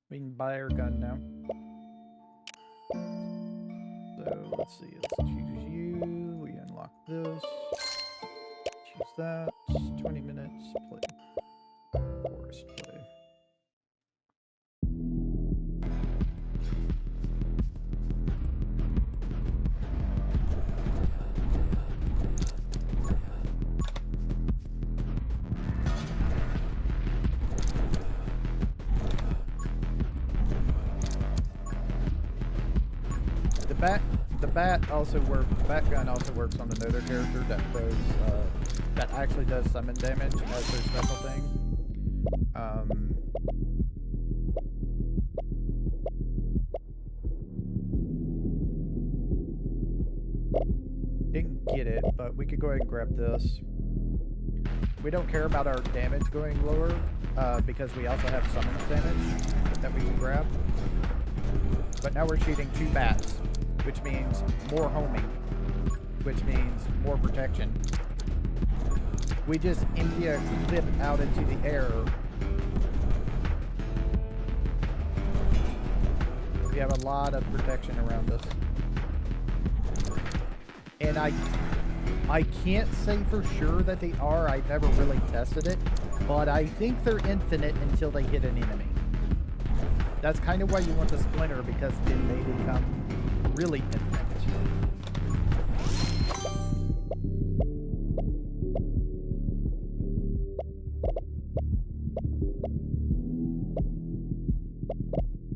We can buy our gun now. So let's see. Let's choose you. We unlock this. Choose that. 20 minutes. Play. Forest play. The bat also works. The bat gun also works on another character that does that actually does summon damage as their special thing. Didn't get it, but we could go ahead and grab this. We don't care about our damage going lower because we also have summons damage that we can grab. But now we're shooting 2 bats, which means more homing, which means more protection. We just empty a clip out into the air. We have a lot of protection around us. And I can't say for sure that they are. I've never really tested it, but I think they're infinite until they hit an enemy. That's kind of why you want the splinter, because then they become really infinite.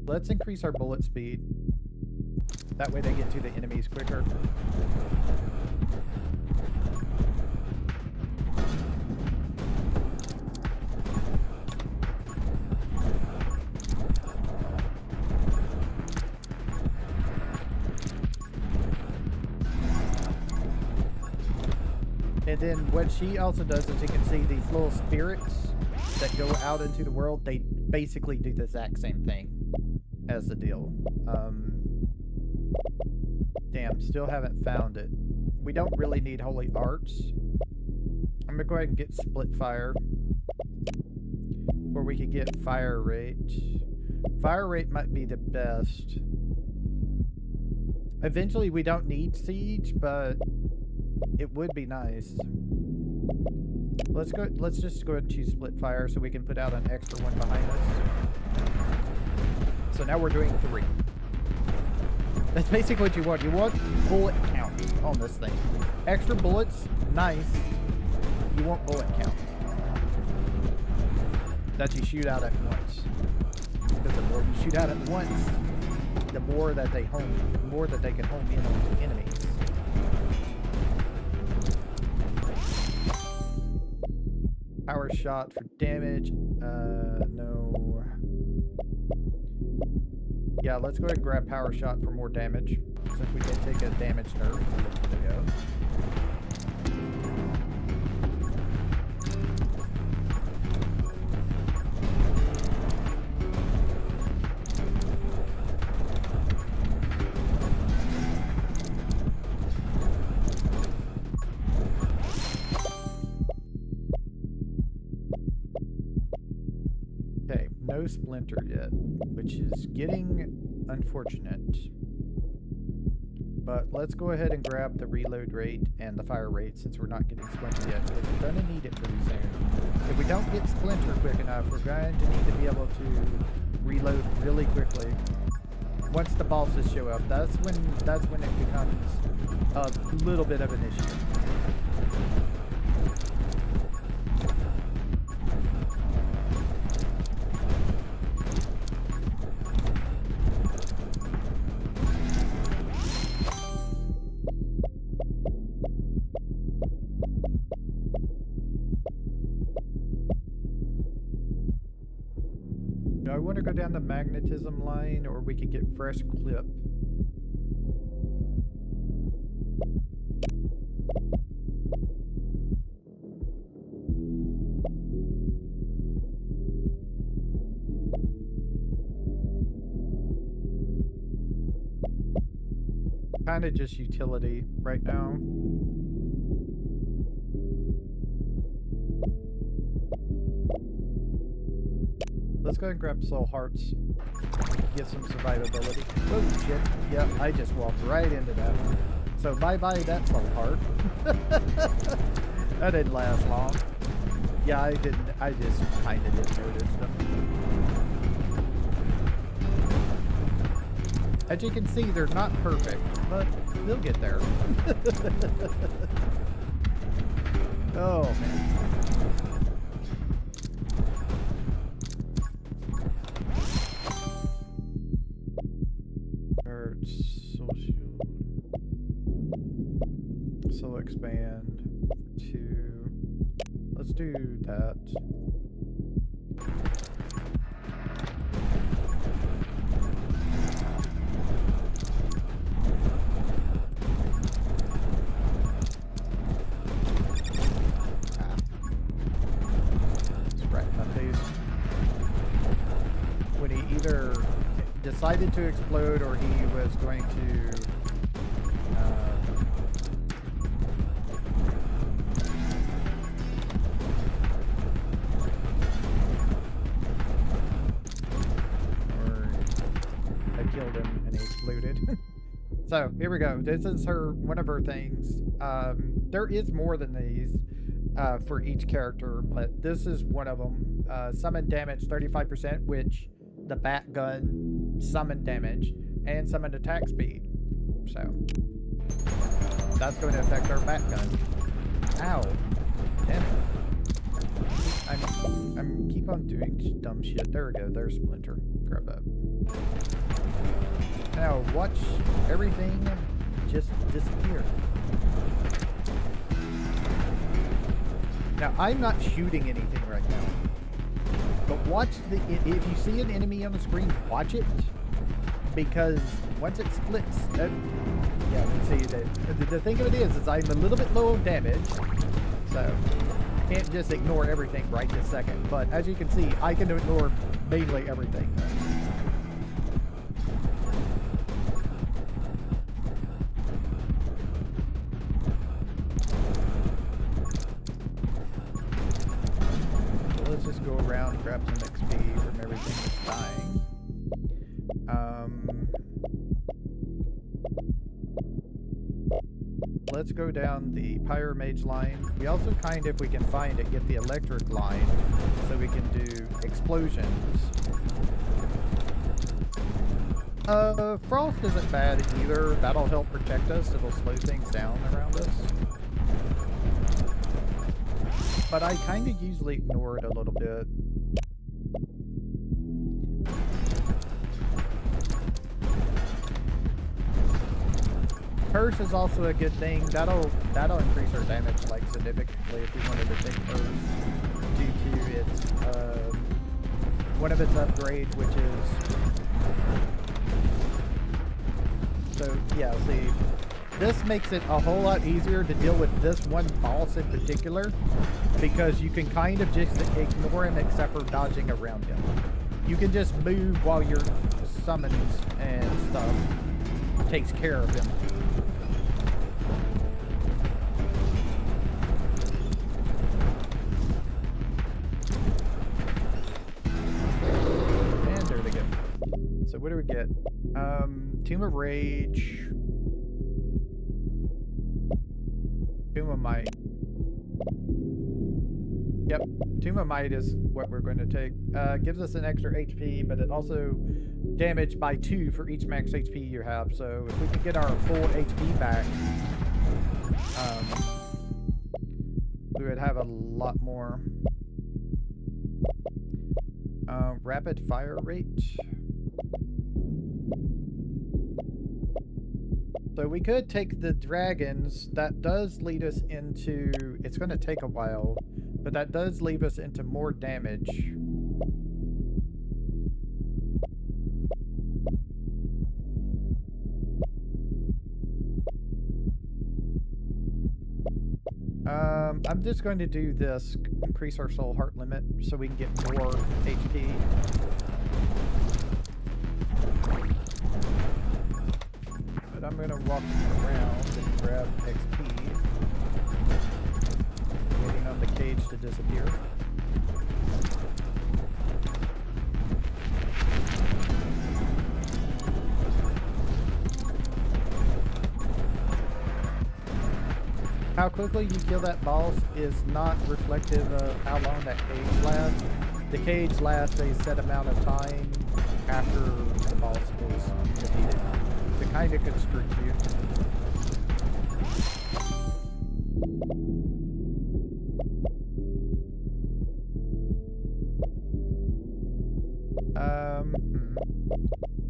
Let's increase our bullet speed. That way they get to the enemies quicker. And then what she also does is you can see these little spirits that go out into the world. They basically do the exact same thing as the deal. Damn, still haven't found it. We don't really need holy arts. I'm gonna go ahead and get split fire. Or we could get fire rate. Fire rate might be the best. Eventually we don't need siege, but it would be nice. Let's just go ahead and choose split fire so we can put out an extra one behind us. So now we're doing 3. That's basically what you want. You want bullet count on this thing. Extra bullets, nice. You want bullet count that you shoot out at once. Because the more you shoot out at once, the more that they can home in on the enemies. Power shot for damage. No. Yeah, let's go ahead and grab power shot for more damage, since we did take a damage nerf a little bit ago. Okay, no splinter yet, which is getting unfortunate. But let's go ahead and grab the reload rate and the fire rate since we're not getting splinter yet, because we're going to need it pretty soon. If we don't get splinter quick enough, we're going to need to be able to reload really quickly. Once the bosses show up, that's when it becomes a little bit of an issue. I want to go down the magnetism line, or we could get fresh clip. Kind of just utility right now. let's go and grab soul hearts. Get some survivability. Oh shit. Yep, I just walked right into that. So bye-bye that soul heart. That didn't last long. Yeah, I just kinda didn't notice them. As you can see, they're not perfect, but they'll get there. Oh man. Soul shield. Soul expand. 2. Let's do that. Decided to explode, or he was going to or I killed him and he exploded. So here we go. This is one of her things. There is more than these for each character, but this is one of them. Summon damage 35%, which the bat gun summon damage and summon attack speed. So that's going to affect our bat gun. Ow. Damn it. I'm keep on doing dumb shit. There we go. There's Splinter. Grab that. Now watch everything just disappear. Now I'm not shooting anything right now. But watch if you see an enemy on the screen, watch it, because once it splits, yeah, you see that the thing of it is I'm a little bit low on damage, so can't just ignore everything right this second. But as you can see, I can ignore mainly everything. Let's just go around and grab some XP from everything that's dying. Let's go down the Pyromage line. We also if we can find it, get the electric line so we can do explosions. Frost isn't bad either. That'll help protect us. It'll slow things down around us. But I kind of usually ignore it a little bit. Curse is also a good thing. That'll increase our damage like significantly if we wanted to take Curse due to its one of its upgrades, which is so yeah. See, this makes it a whole lot easier to deal with this one boss in particular, because you can kind of just ignore him except for dodging around him. You can just move while your summons and stuff takes care of him. And there we go. So what do we get? Tomb of Rage. Tomb of Might. Yep, Tomb of Might is what we're going to take. Gives us an extra HP, but it also damage by 2 for each max HP you have. So if we can get our full HP back, we would have a lot more. Rapid fire rate. So we could take the dragons. That does lead us into... It's going to take a while, but that does leave us into more damage. I'm just going to do this, increase our soul heart limit so we can get more HP. But I'm going to walk around and grab XP, waiting on the cage to disappear. how quickly you kill that boss is not reflective of how long that cage lasts. The cage lasts a set amount of time after the boss is defeated to kind of constrict you.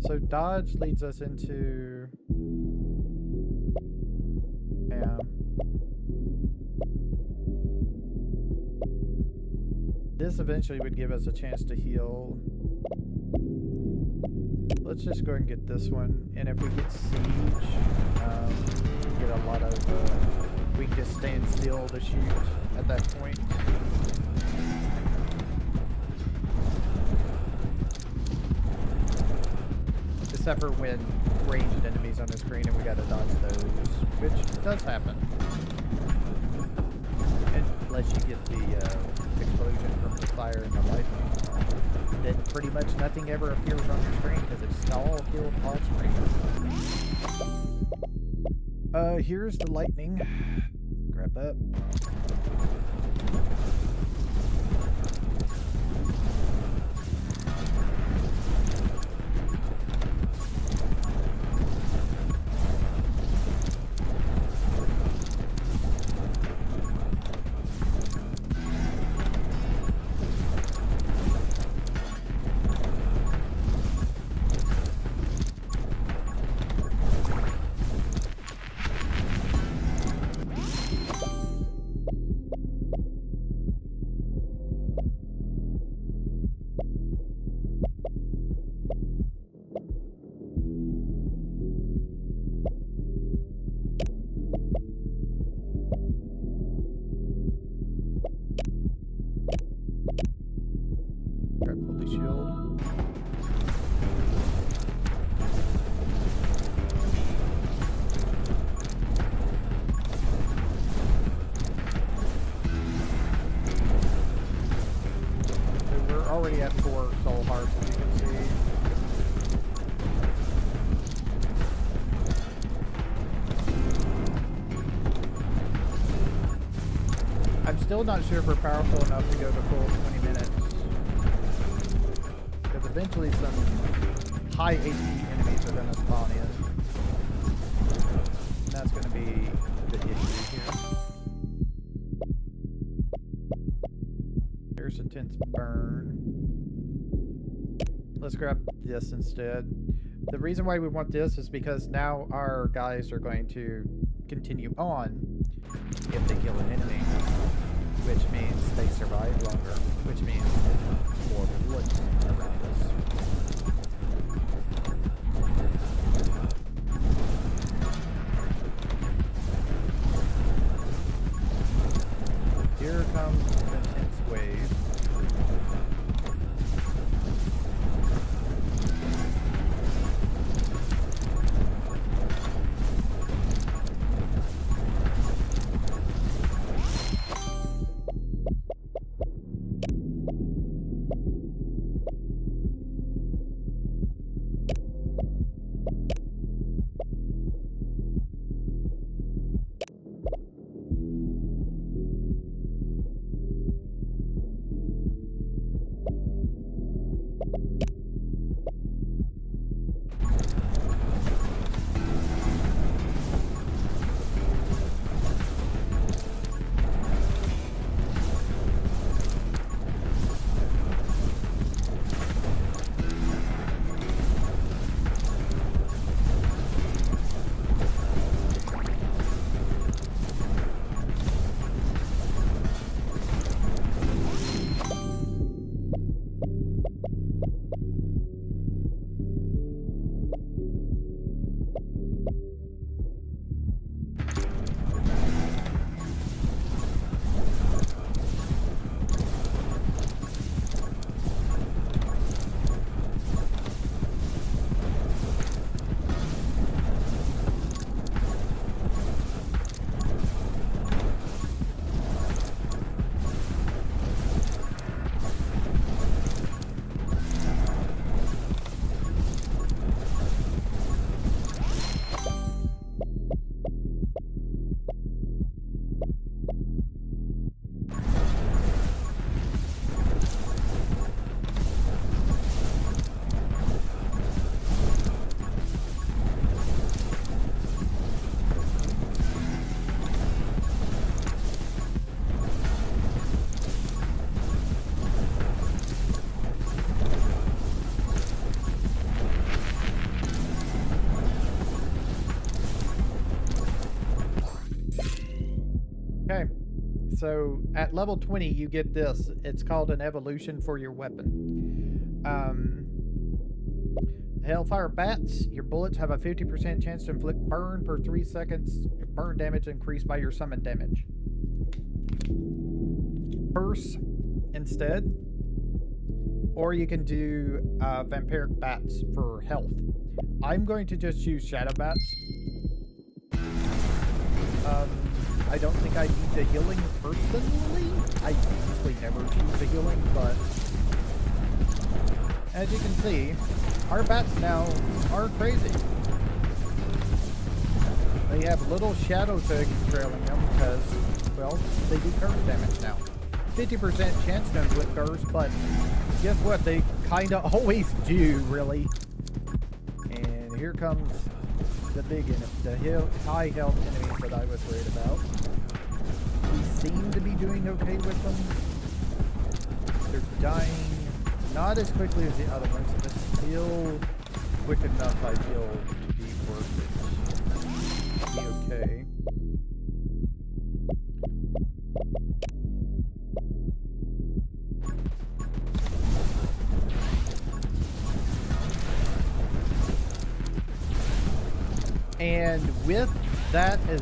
So dodge leads us into... Yeah. This eventually would give us a chance to heal. Let's just go and get this one. And if we get siege, we get a lot of... we can just stand still to shoot at that point. Except for when ranged enemies on the screen and we gotta dodge those, which does happen. Unless you get the explosion from the fire and the lightning, then pretty much nothing ever appears on your screen because it's all killed off screen. Here's the lightning. Grab that. Already at 4 soul hearts, as you can see. I'm still not sure if we're powerful enough to go the full 20 minutes. Because eventually some high HP enemies are going to spawn in. And that's going to be the issue here. Here's intense burn. Let's grab this instead. The reason why we want this is because now our guys are going to continue on if they kill an enemy, which means they survive longer, which means more bullets around us. Here comes an intense wave. So at level 20, you get this. It's called an evolution for your weapon. Hellfire Bats. Your bullets have a 50% chance to inflict burn per 3 seconds. Burn damage increased by your summon damage. Burst instead. Or you can do Vampiric Bats for health. I'm going to just use Shadow Bats. I don't think I need the healing personally. I usually never choose the healing, but as you can see, our bats now are crazy. They have little shadow thugs trailing them because, well, they do curse damage now. 50% chance to inflict curse, but guess what? They kind of always do, really. And here comes the big enemy, the high health enemies that I was worried about. We seem to be doing okay with them. They're dying not as quickly as the other ones, but still quick enough, I feel, to be worth it. Be okay. And with that as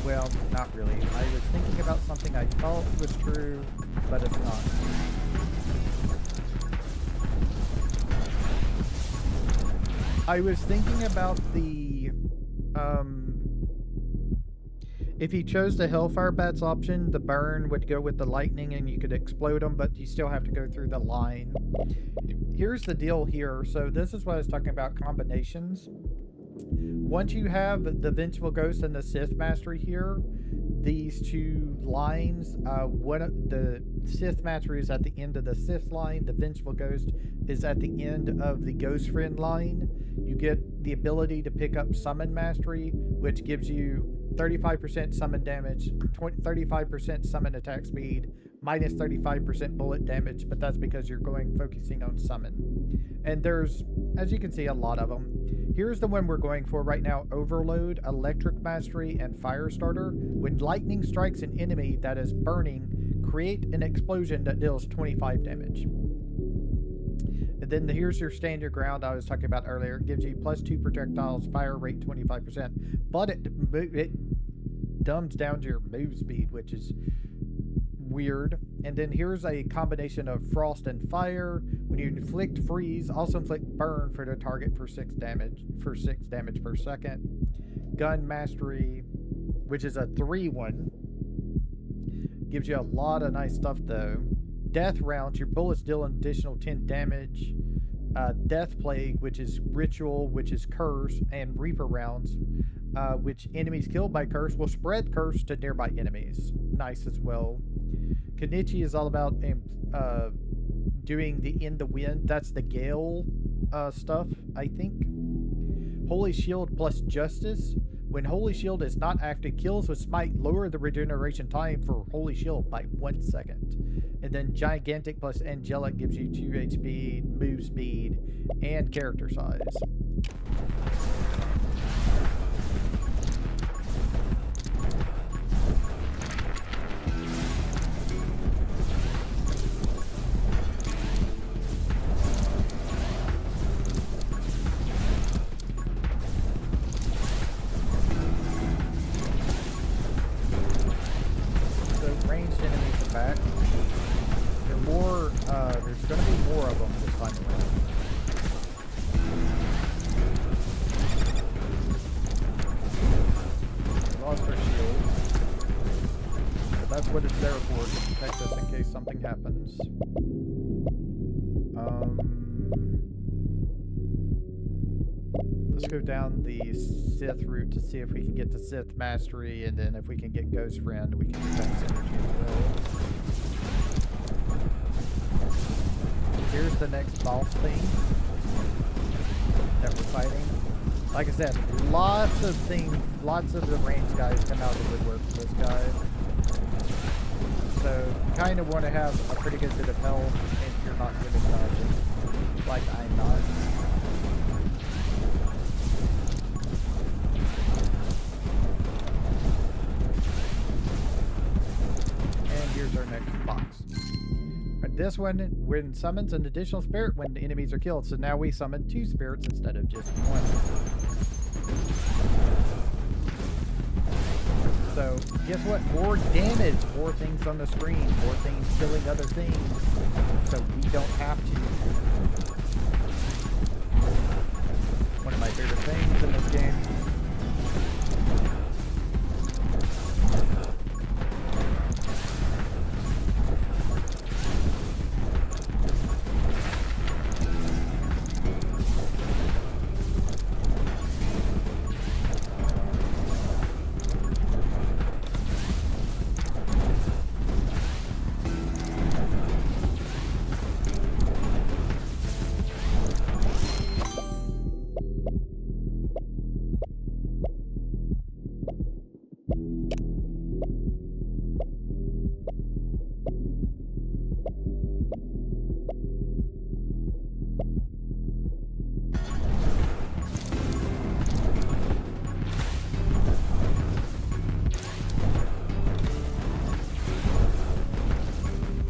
well, not really. I was thinking about something I thought was true, but it's not. I was thinking about the, if you chose the Hellfire Bats option, the burn would go with the lightning and you could explode them, but you still have to go through the line. Here's the deal here. So this is what I was talking about, combinations. Once you have the Vengeful Ghost and the Sith Mastery here, these two lines, the Sith Mastery is at the end of the Sith line, the Vengeful Ghost is at the end of the Ghost Friend line. You get the ability to pick up Summon Mastery, which gives you 35% summon damage, 35% summon attack speed, minus 35% bullet damage, but that's because you're focusing on summon. And there's, as you can see, a lot of them. Here's the one we're going for right now: Overload, Electric Mastery, and Firestarter. When lightning strikes an enemy that is burning, create an explosion that deals 25 damage. And then here's your stand your ground I was talking about earlier. It gives you +2 projectiles, fire rate 25%, but it dumbs down to your move speed, which is weird. And then here's a combination of frost and fire. When you inflict freeze, also inflict burn for the target for 6 damage per second. Gun Mastery, which is a 3-1, gives you a lot of nice stuff though. Death Rounds, your bullets deal an additional 10 damage. Death Plague, which is ritual, which is curse, and Reaper Rounds, which enemies killed by curse will spread curse to nearby enemies. Nice as well. Kenichi is all about doing the In the Wind. That's the Gale stuff, I think. Holy Shield plus Justice. When Holy Shield is not active, kills with Smite lower the regeneration time for Holy Shield by 1 second. And then Gigantic plus Angelic gives you 2 HP, move speed, and character size. There's going to be more of them this time around. We lost our shield. But that's what it's there for, to protect us in case something happens. Let's go down the Sith route to see if we can get the Sith Mastery, and then if we can get Ghost Friend, we can get that synergy as well. Here's the next boss thing that we're fighting. Like I said, lots of the range guys come out of the woodwork for this guy. So you kind of want to have a pretty good bit of health if you're not good at dodging, like I'm not. this one, when summons an additional spirit when enemies are killed. So now we summon 2 spirits instead of just 1. So guess what? More damage, more things on the screen, more things killing other things. So we don't have to. One of my favorite things in this game.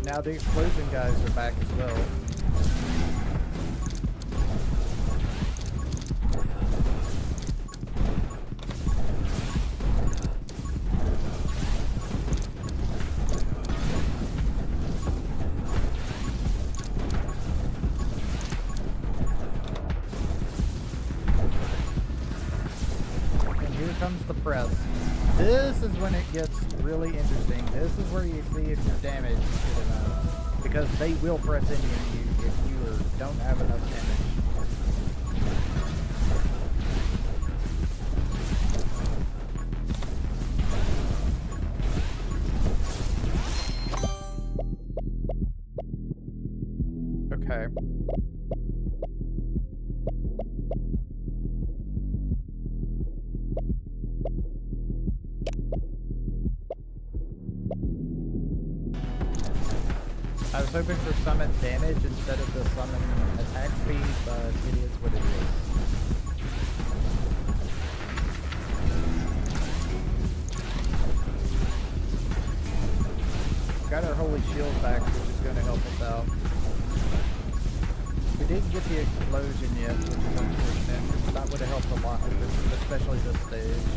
Now the explosion guys are back as well. And here comes the press. This is when it gets really interesting. This is where you see if your damage is good enough. Because they will press into you if you don't have enough damage. Okay. I was hoping for summon damage instead of the summon attack speed, but it is what it is. Got our holy shield back, which is going to help us out. We didn't get the explosion yet, which is unfortunate. That would have helped a lot, especially this stage.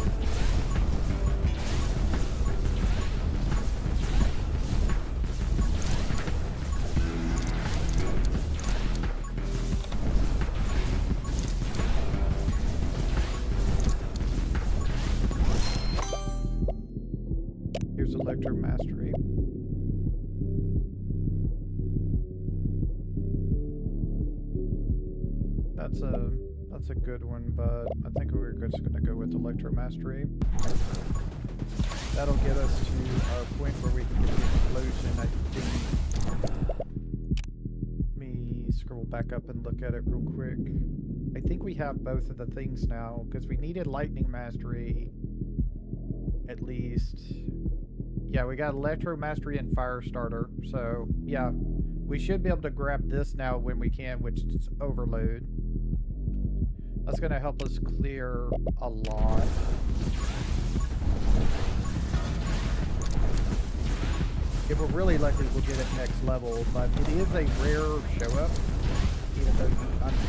Here's Electro Mastery. That's a good one, but I think we're just gonna go with Electro Mastery. That'll get us to our point where we can get the explosion, I think. Let me scroll back up and look at it real quick. I think we have both of the things now, because we needed Lightning Mastery, at least. Yeah, we got Electro Mastery and Fire Starter, so yeah, we should be able to grab this now when we can, which is Overload. That's going to help us clear a lot. If we're really lucky, we'll get it next level, but it is a rare show-up. Even though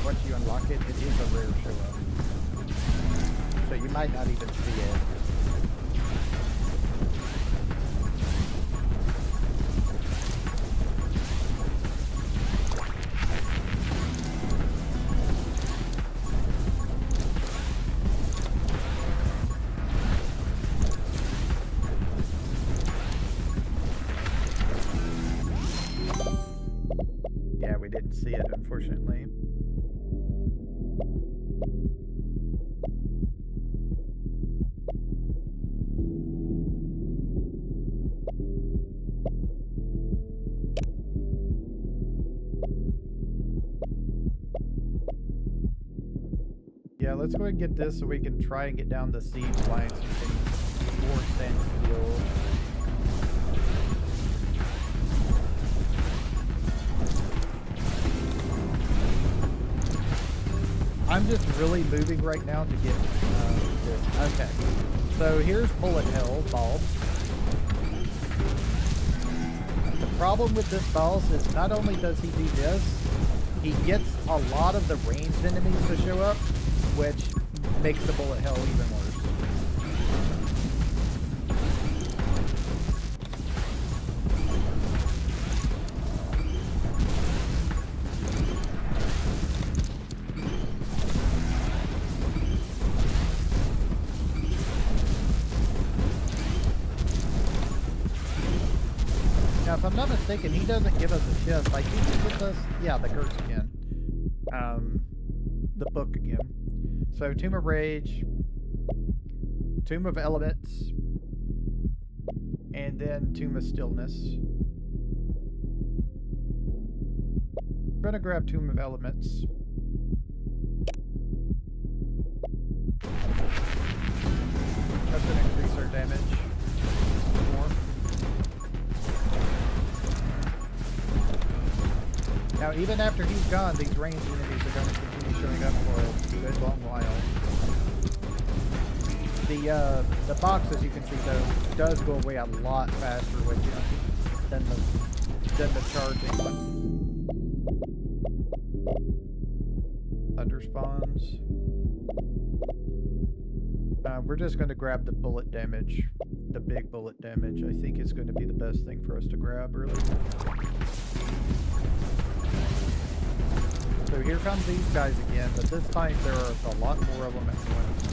once you unlock it, it is a rare show-up. So you might not even see it. We didn't see it, unfortunately. Yeah, let's go ahead and get this so we can try and get down the siege lines and more standstill. I'm just really moving right now to get this. Okay, so here's Bullet Hell, boss. problem with this boss is not only does he do this, he gets a lot of the ranged enemies to show up, which makes the bullet hell even worse. Now, if I'm not mistaken, he doesn't give us a chest. I think he gives us, yeah, the curse again. The book again. So, Tomb of Rage, Tomb of Elements, and then Tomb of Stillness. I'm gonna grab Tomb of Elements. That's gonna increase our damage more. Now, even after he's gone, these ranged enemies are going to continue showing up for a good long while. The box, as you can see, though, does go away a lot faster with you than the charging one. Thunder spawns. We're just going to grab the bullet damage. The big bullet damage, I think, is going to be the best thing for us to grab, really. So here come these guys again, but this time there are a lot more of them at once.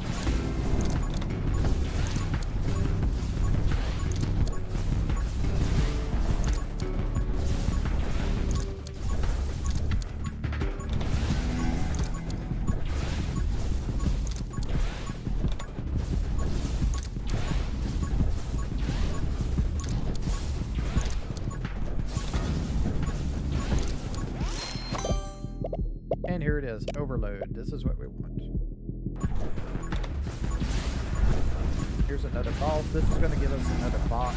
And here it is, overload. This is what we want. Here's another boss. This is going to give us another box.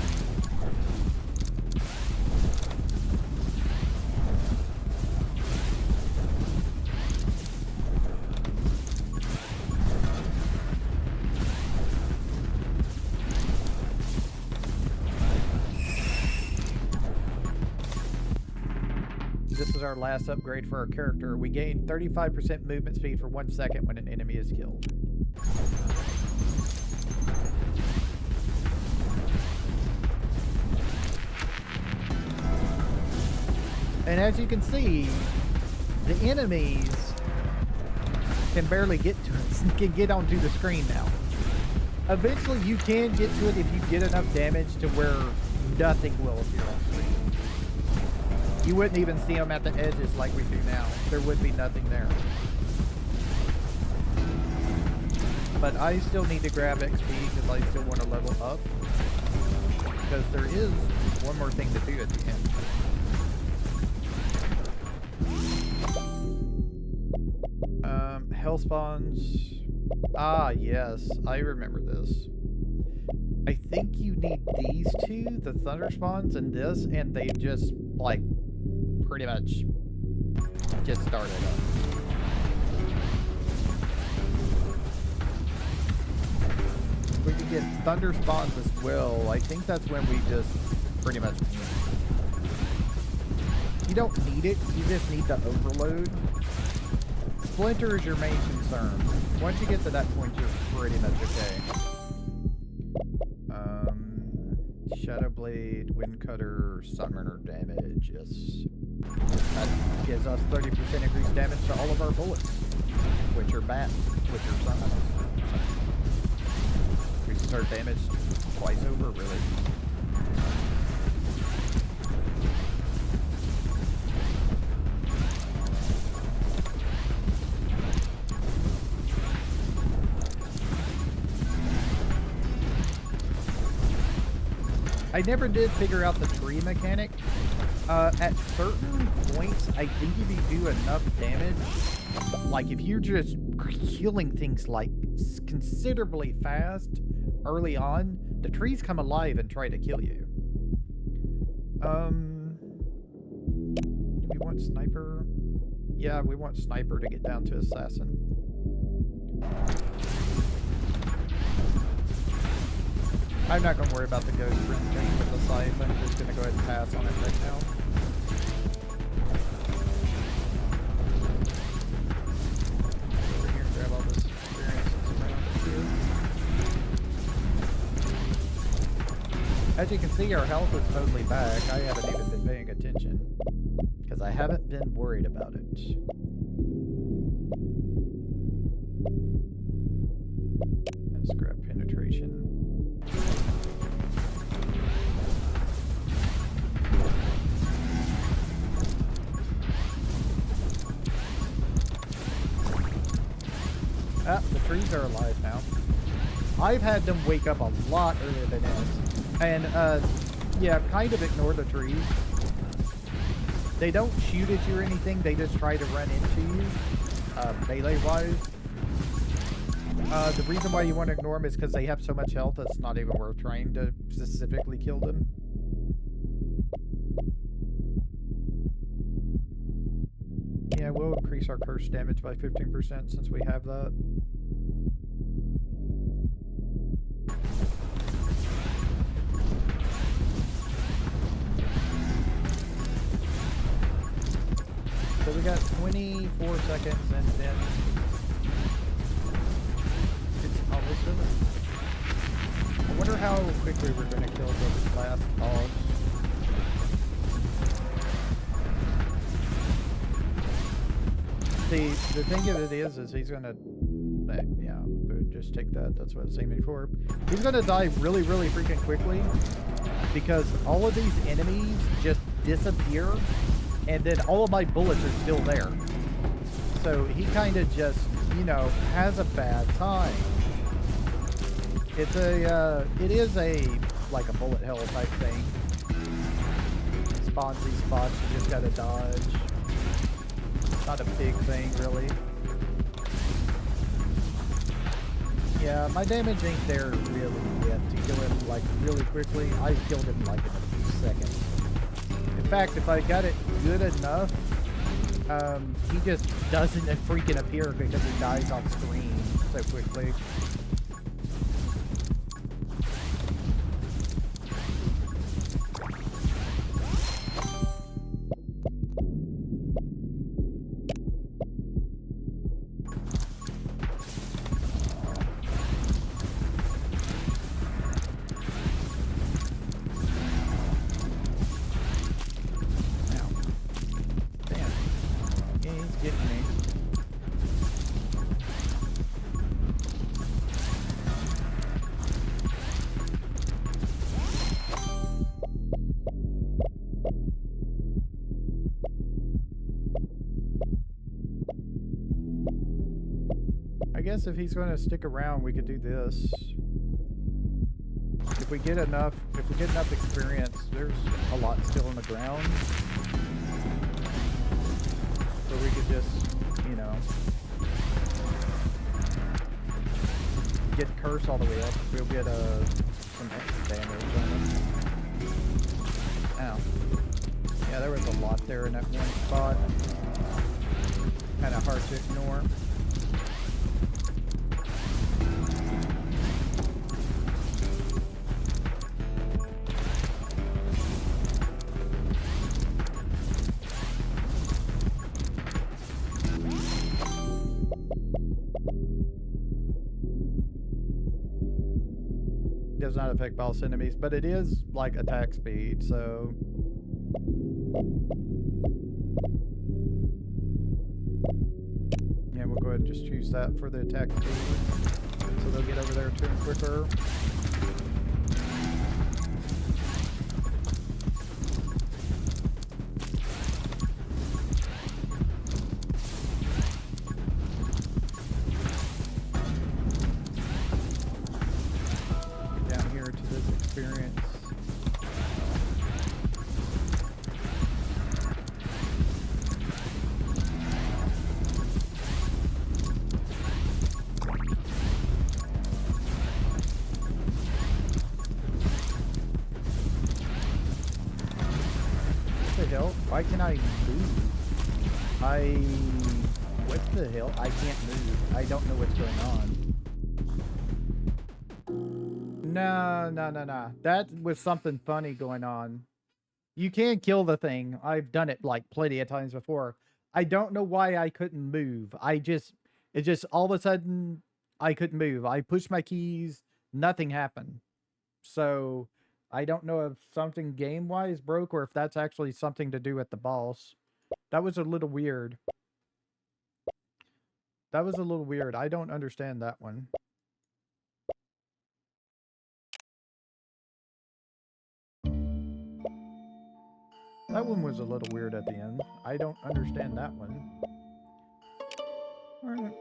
This is our last upgrade for our character. We gain 35% movement speed for 1 second when an enemy is killed. And as you can see, the enemies can barely get to us, can get onto the screen now. Eventually you can get to it if you get enough damage to where nothing will appear on screen. You wouldn't even see them at the edges like we do now. There would be nothing there. But I still need to grab XP because I still want to level up. Because there is one more thing to do at the end. Hell spawns. Ah, yes. I remember this. I think you need these two, the thunder spawns and this, and they just, like, pretty much just started up. We could get thunder spawns as well. I think that's when we just pretty much... You don't need it, you just need the overload. Splinter is your main concern. Once you get to that point, you're pretty much okay. Shadowblade, Windcutter, Sunrunner damage, yes. That gives us 30% increased damage to all of our bullets, which are bats, which are sunrunners. Increases our damage twice over, really. I never did figure out the tree mechanic. At certain points, I think if you do enough damage, like if you're just killing things like considerably fast early on, the trees come alive and try to kill you. Do we want sniper? Yeah, we want sniper to get down to assassin. I'm not going to worry about the ghost friend thing with the scythe. I'm just going to go ahead and pass on it right now. Over here and grab all this experience that's around here. As you can see, our health is totally back. I haven't even been paying attention because I haven't been worried about it. Let's grab penetration. Ah, the trees are alive now. I've had them wake up a lot earlier than this. And, yeah, kind of ignore the trees. They don't shoot at you or anything, they just try to run into you, melee-wise. The reason why you want to ignore them is because they have so much health, it's not even worth trying to specifically kill them. Yeah, we'll increase our curse damage by 15% since we have that. So we got 24 seconds and then it's almost over. I wonder how quickly we're going to kill the last boss. The thing of it is he's gonna, yeah, we'll just take that. That's what I was aiming for. He's gonna die really, really freaking quickly because all of these enemies just disappear, and then all of my bullets are still there. So he kind of just, you know, has a bad time. It's a, it is a like a bullet hell type thing. Spawns these spots, you just gotta dodge. Not a big thing, really. Yeah, my damage ain't there really yet to kill him, like, really quickly. I killed him, like, in a few seconds. In fact, if I got it good enough, he just doesn't freaking appear because he dies on screen so quickly. I guess if he's going to stick around, we could do this. If we get enough experience, there's a lot still on the ground. So we could just, you know, get curse all the way up. We'll get some extra damage on him. Ow. Yeah, there was a lot there in that one spot. Kind of hard to ignore. Does not affect boss enemies, but it is like attack speed, so yeah, we'll go ahead and just choose that for the attack speed, so they'll get over there to him quicker. Why can I move? What the hell? I can't move. I don't know what's going on. No, no, no, no. That was something funny going on. You can kill the thing. I've done it like plenty of times before. I don't know why I couldn't move. It just all of a sudden I couldn't move. I pushed my keys, nothing happened. So I don't know if something game wise broke or if that's actually something to do with the boss. That was a little weird. That was a little weird. I don't understand that one. That one was a little weird at the end. I don't understand that one. All right.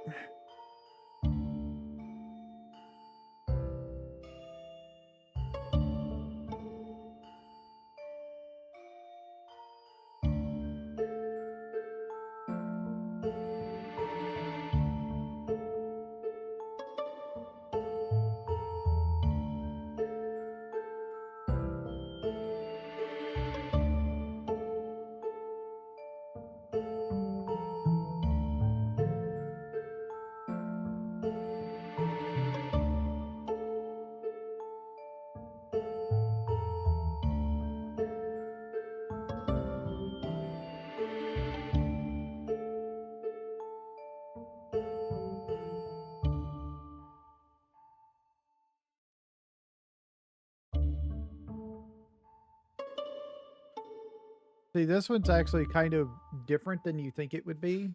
See, this one's actually kind of different than you think it would be.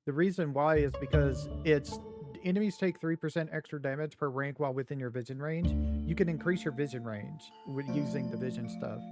The reason why is because it's enemies take 3% extra damage per rank while within your vision range. You can increase your vision range with using the vision stuff.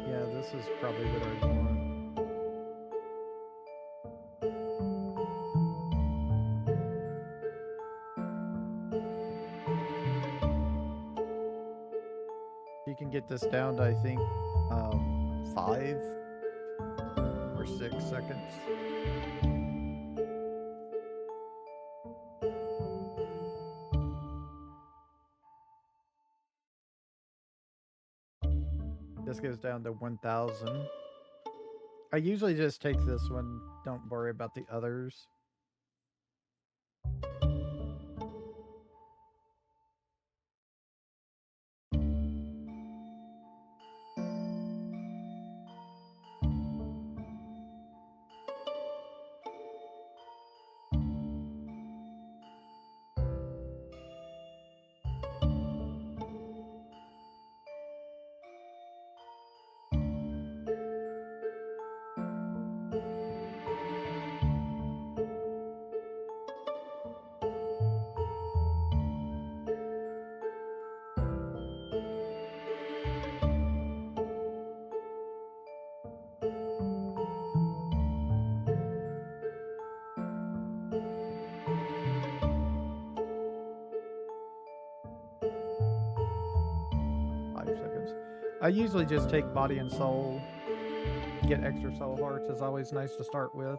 Yeah, this is probably what I want. You can get this down to, I think, 5 or 6 seconds. This goes down to 1,000. I usually just take this one. Don't worry about the others. I usually just take body and soul. Get extra soul hearts is always nice to start with.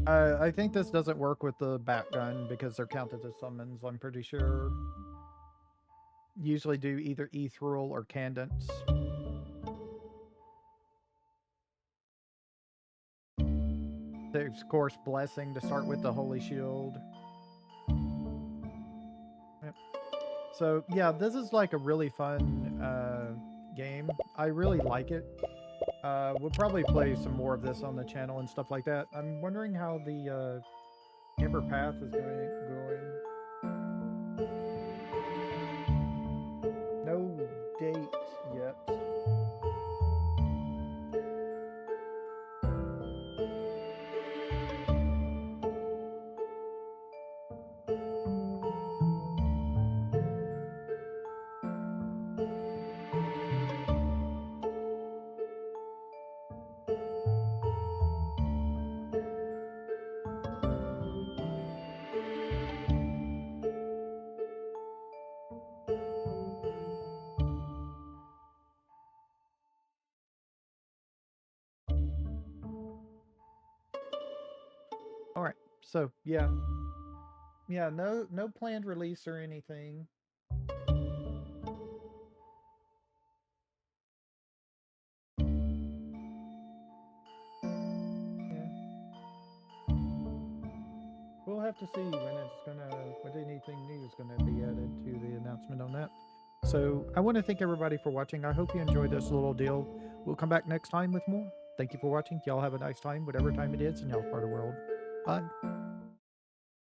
I think this doesn't work with the bat gun because they're counted as summons, I'm pretty sure. Usually do either ethereal or cadence. There's, of course, blessing to start with the holy shield. Yep. So yeah, this is like a really fun game. I really like it. We'll probably play some more of this on the channel and stuff like that. I'm wondering how the Ember Path is going. No date yet. So yeah, no planned release or anything. Yeah, we'll have to see when anything new is gonna be added to the announcement on that. So I want to thank everybody for watching. I hope you enjoyed this little deal. We'll come back next time with more. Thank you for watching. Y'all have a nice time, whatever time it is in y'all's part of the world. Bye.